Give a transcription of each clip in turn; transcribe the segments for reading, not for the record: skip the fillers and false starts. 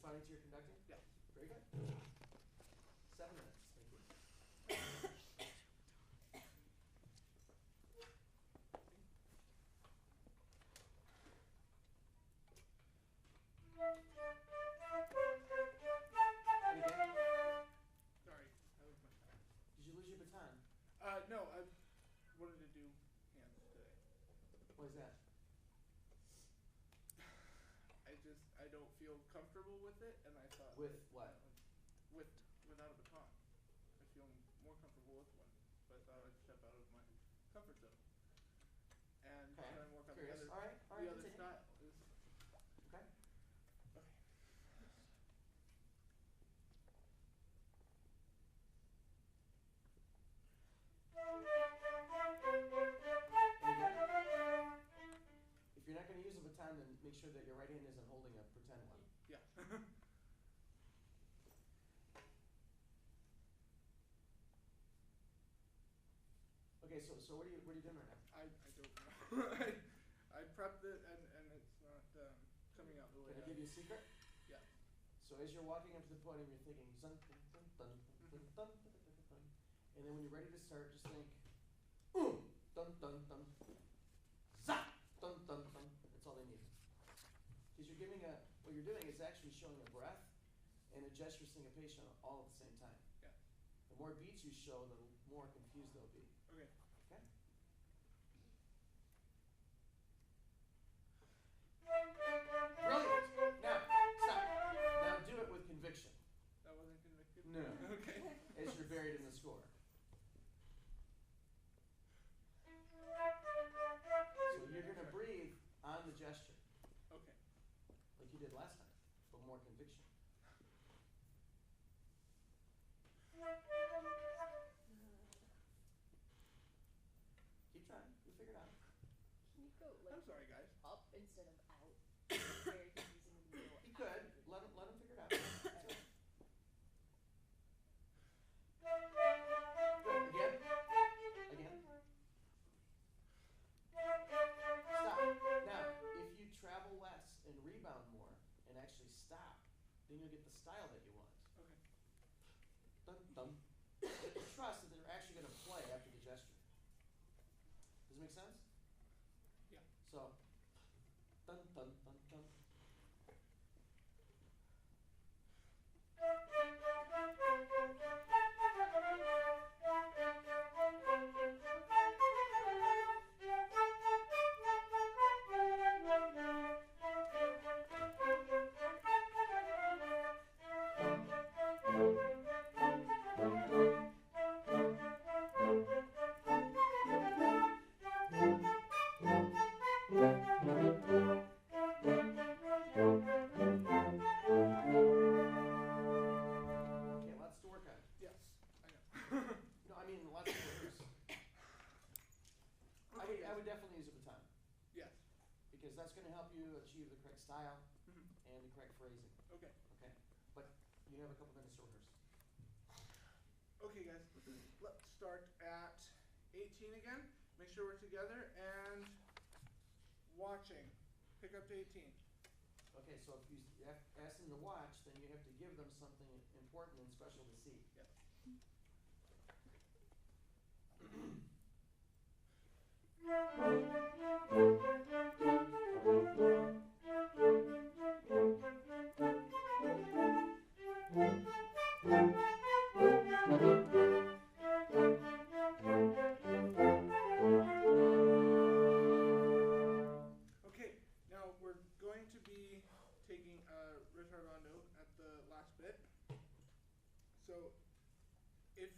responding to your conducting? Yeah. Very good. 7 minutes. Thank you. Sorry, I lose my time. Did you lose your baton? No, I wanted to do hands today. Why is that? I don't feel comfortable with it, and I thought With that, what? without a baton. I feel more comfortable with one, but I thought I'd step out of my comfort zone and Okay. try and work on Curious. the All right, other continue. style. Okay. Okay. If you're not going to use a baton, then make sure that your right hand isn't holding a pretend one. Yeah. Okay, so what are you doing right now? I don't know. I prepped it and it's not coming out the way. Can I give you a secret? Yeah. So as you're walking up to the podium, you're thinking dun, dun, dun, dun, dun, dun, dun, dun, dun, dun. And then when you're ready to start, just think dun dun dun za dun dun dun. That's all they need. Because you're giving what you're doing is actually showing a breath and a gesture syncopation all at the same time. Yeah. The more beats you show, the more confused they'll be. Okay. Okay? Brilliant. Now, stop. Now do it with conviction. That wasn't convicted? No. Okay. As you're buried in the score. So you're going to breathe on the gesture. Okay. Like you did last time, but more conviction. Keep trying. You'll figure it out. Can you go like I'm sorry, guys. up instead of out? It's very confusing when you go You out. could. Let him figure it out. That's it. Good. Again. Again. Stop. Now, if you travel less and rebound more and actually stop, then you'll get the style that you want. Okay. Dun, dun. But you trust that they're actually going to play after the gesture. Does it make sense? Yeah. So, dun, dun, dun, dun. Okay, lots to work on. Yes, I know. No, I mean lots to rehearse. Okay, I would definitely use a baton Yes. because that's going to help you achieve the correct style Mhm. and the correct phrasing. Okay. Okay, but you have a couple minutes to rehearse. Okay, guys. Let's start at 18 again. Make sure we're together and watching. Pick up to 18. Okay, so if you ask them to watch, then you have to give them something important and special to see. Yes. Okay, now we're going to be taking a ritardando at the last bit. So if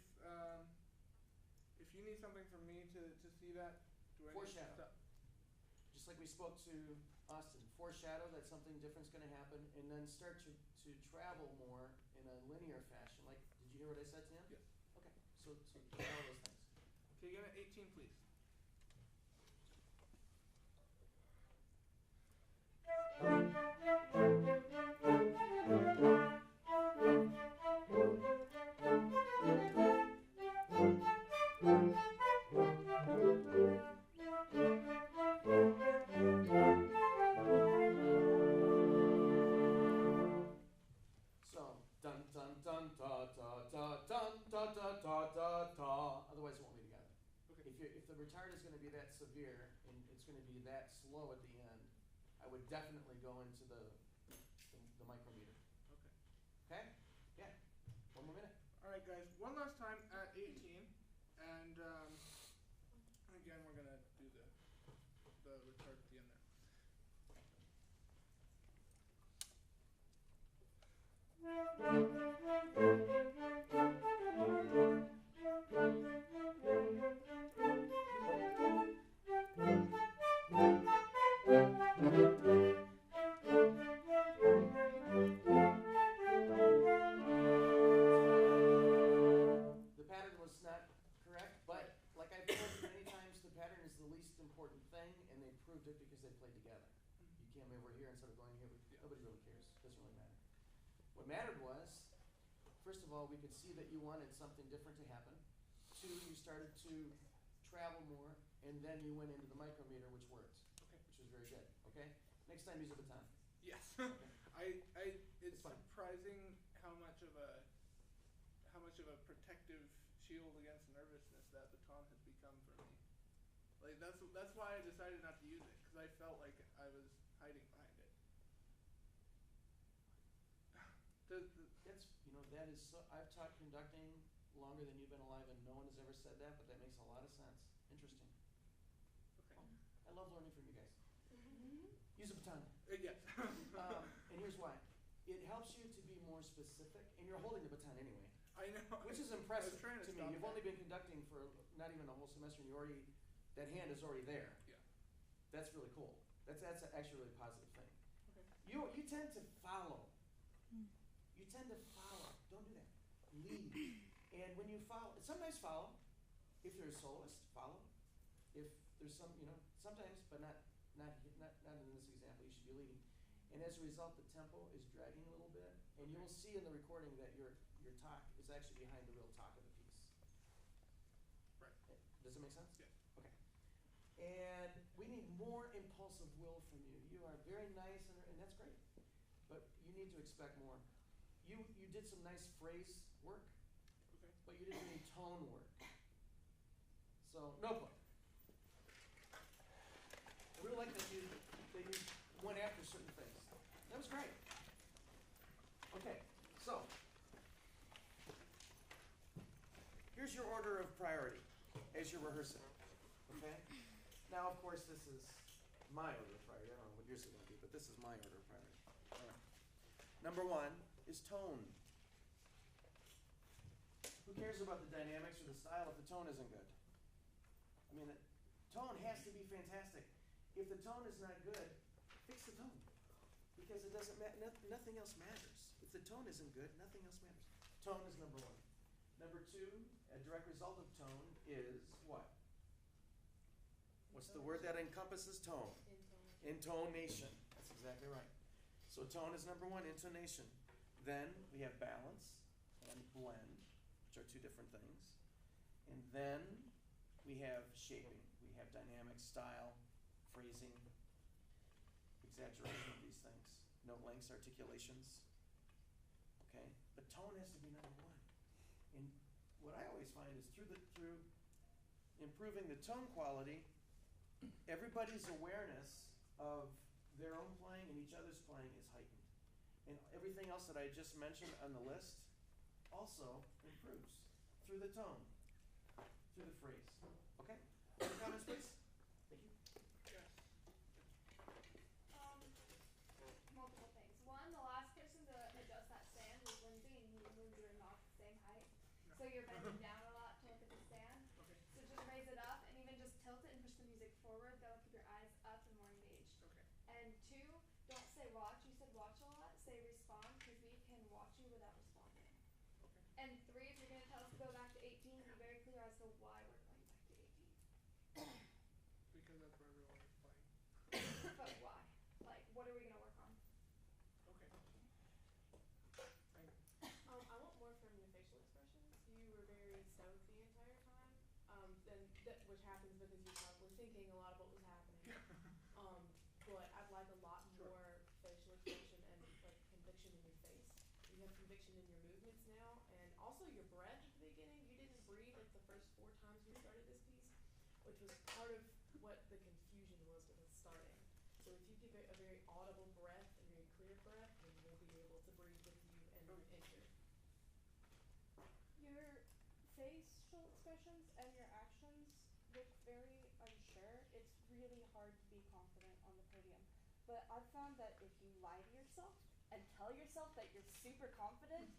you need something from me to see that, do I need to Foreshadow. stop? Just like we spoke to Austin, foreshadow that something different's going to happen, and then start to travel more in a linear fashion. Like, did you hear what I said to him? Yes. Okay, so all those things. Okay, again at 18, please. start is gonna be that severe and it's gonna be that slow at the end, I would definitely go into the micrometer. Okay. Okay? Yeah. One more minute. All right, guys. One last time at 18, and again we're gonna do the retard at the end there. The pattern was not correct, but like I've told you many times, the pattern is the least important thing, and they proved it because they played together. You came over here instead of going here, nobody really cares, doesn't really matter. What mattered was, first of all, we could see that you wanted something different to happen. Two, you started to travel more, and then you went into the micrometer, which worked, Okay. which was very good, okay? Next time, use a baton. Yes. Okay. It's fine. surprising how much of a protective shield against nervousness that baton has become for me. Like that's why I decided not to use it, because I felt like I was hiding behind it. That's, that is so, I've taught conducting longer than you've been alive, and no one has ever said that, but that makes a lot of sense. Interesting. Okay. I love learning from you guys. Mm-hmm. Use a baton. Yes. And here's why. It helps you to be more specific, and you're holding the baton anyway, I know. which is I impressive was trying to to me. stop You've that. only been conducting for not even a whole semester, and that hand is already there. Yeah. That's really cool. That's actually a really positive thing. Okay. You tend to follow. You tend to follow. Don't do that. Lead. And when you follow, sometimes follow. If you're a soloist, follow. If there's sometimes, but not in this example. You should be leading. And as a result, the tempo is dragging a little bit, and you will see in the recording that your talk is actually behind the real talk of the piece. Right. Does it make sense? Yes. Okay. And we need more impulsive will from you. You are very nice, and that's great. But you need to expect more. You did some nice phrase work, Okay. but you didn't do any tone work. So, notebook. I really like that you went after certain things. That was great. Okay, so here's your order of priority as you're rehearsing. Okay? Now, of course, this is my order of priority. I don't know what yours is going to be, but this is my order of priority. All right. Number one is tone. Who cares about the dynamics or the style if the tone isn't good? I mean, the tone has to be fantastic. If the tone is not good, fix the tone. Because it doesn't matter, nothing else matters. If the tone isn't good, nothing else matters. Tone is number one. Number two, a direct result of tone is what? What's the word that encompasses tone? Intonation. That's exactly right. So tone is number one, intonation. Then we have balance and blend, which are two different things. And then we have shaping. We have dynamic, style, phrasing, exaggeration of these things. Note lengths, articulations. Okay? But tone has to be number one. And what I always find is through improving the tone quality, everybody's awareness of their own playing and each other's playing is heightened. And everything else that I just mentioned on the list also improves through the tone, through the phrase. Okay? Other comments, please? Thank you. Yes. Multiple things. One, the last person to adjust that stand was Lindsay, and he moved your knob the same height. So you're bending down a lot to look at the stand. Okay. So just raise it up and even just tilt it and push the music forward. That'll keep your eyes up and more engaged. Okay. And two, don't say watch. You said watch a lot. Say respond, because we can watch you without responding. Okay. And three, if you're going to tell us to go back to 18, be very clear as to why we're going back to 18. Because that's where everyone is playing. But why? Like, what are we going to work on? Okay. Thank you. I want more from your facial expressions. You were very stoic the entire time, which happens because you were thinking a lot of what was happening. But I'd like a lot Sure. more facial expression and like conviction in your face. You have conviction in your movements now, and also your breath at the beginning. You didn't breathe like the first 4 times we started this piece, which was part of what the confusion was with us starting. So if you give it a very audible breath and very clear breath, then we'll be able to breathe with you and enter. Your facial expressions and your actions look very unsure. It's really hard to be confident on the podium. But I've found that if you lie to yourself and tell yourself that you're super confident,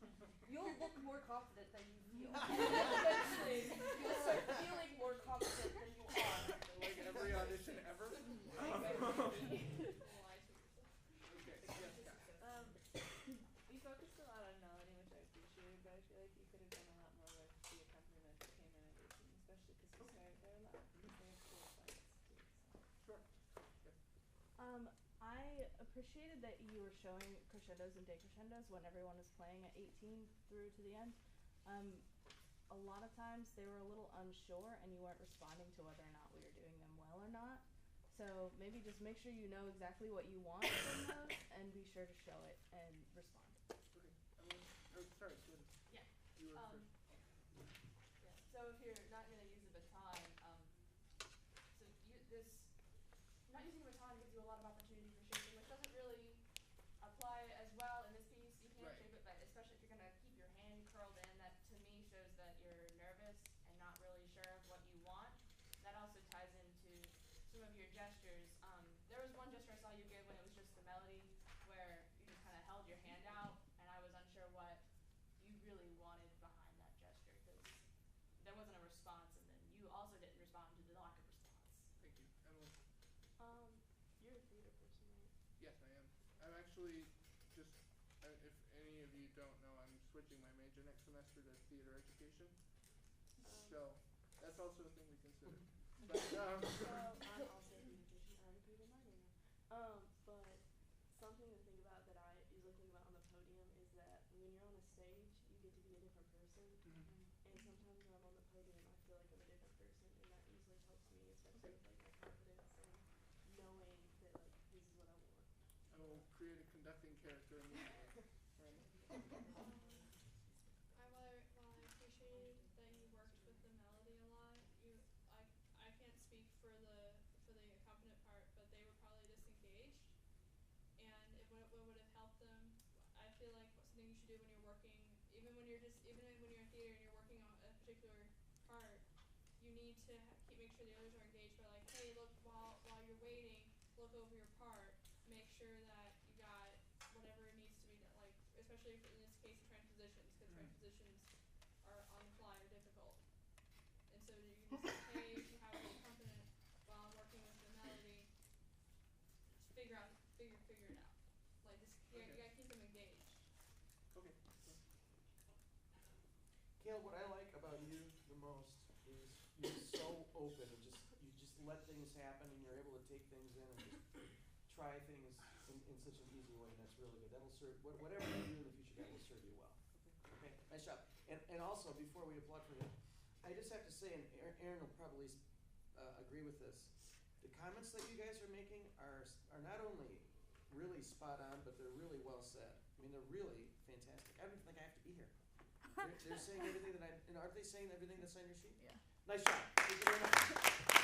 you'll look more confident than you feel. And then eventually you'll start feeling more confident than you are. Like every audition ever? Lie to yourself. Okay, yes, Kat. We focused a lot on melody, which I appreciated, but I feel like you could have done a lot more with the accompaniment that came in at 18, especially because you started there a lot. They have cool fights too. So. Sure. Yes. I appreciated that you were showing crescendos and decrescendos when everyone was playing at 18 through to the end. A lot of times they were a little unsure and you weren't responding to whether or not we were doing them well or not. So maybe just make sure you know exactly what you want from those and be sure to show it and respond. Okay. Sorry, Jordan. Yeah. You were first. Yeah. So if you're not going to use a baton, not using a baton gives you a lot of opportunity for shaping, which doesn't really apply as well in this piece. You can't Right. shape it, but especially if you're going to keep your hand curled in, that to me shows that you're nervous and not really sure of what you want. That also ties into some of your gestures. There was one gesture I saw you give when it was just the melody, where you just kind of held your hand out, and I was unsure what you really wanted behind that gesture, because there wasn't a response, and then you also didn't respond to the lack of response. Thank you. Emily. You're a theater person, right? Yes, I am. I'm actually just, if any of you don't know, I'm switching my major next semester to theater education. So that's also a thing we consider. But, I'm also a theater person. I'm a theater minor now. But something to think about that I usually think about on the podium is that when you're on a stage, you get to be a different person. And sometimes when I'm on the podium, I feel like I'm a different person, and that usually helps me, especially with like my confidence and knowing that like this is what I want. I will create a conducting character immediately. While I appreciated that you worked with the melody a lot, I can't speak for the accompaniment part, but they were probably disengaged, and what would have helped them. I feel like something you should do when you're working, even when you're in theater and you're working on a particular part, you need to make sure the others are engaged by like, hey, look, while you're waiting, look over your part, make sure that you got whatever needs to be done, like especially in this case transitions, because transitions are on the fly are difficult, and so you can just say, hey, if you have an accompaniment while I'm working with the melody, just figure it out, like just you gotta keep them engaged. Okay. Kale, what I like about you the most is you're so open and you just let things happen and you're able to take things in and just try things in such an easy way, and that's really good. That'll serve whatever you do in the future. That will serve you well. Okay, nice job. And also before we applaud for you, I just have to say, and Aaron will probably agree with this. The comments that you guys are making are not only really spot on, but they're really well said. I mean, they're really fantastic. I don't even think I have to be here. They're saying everything that aren't they saying everything that's on your sheet? Yeah. Nice job. Thank you very much.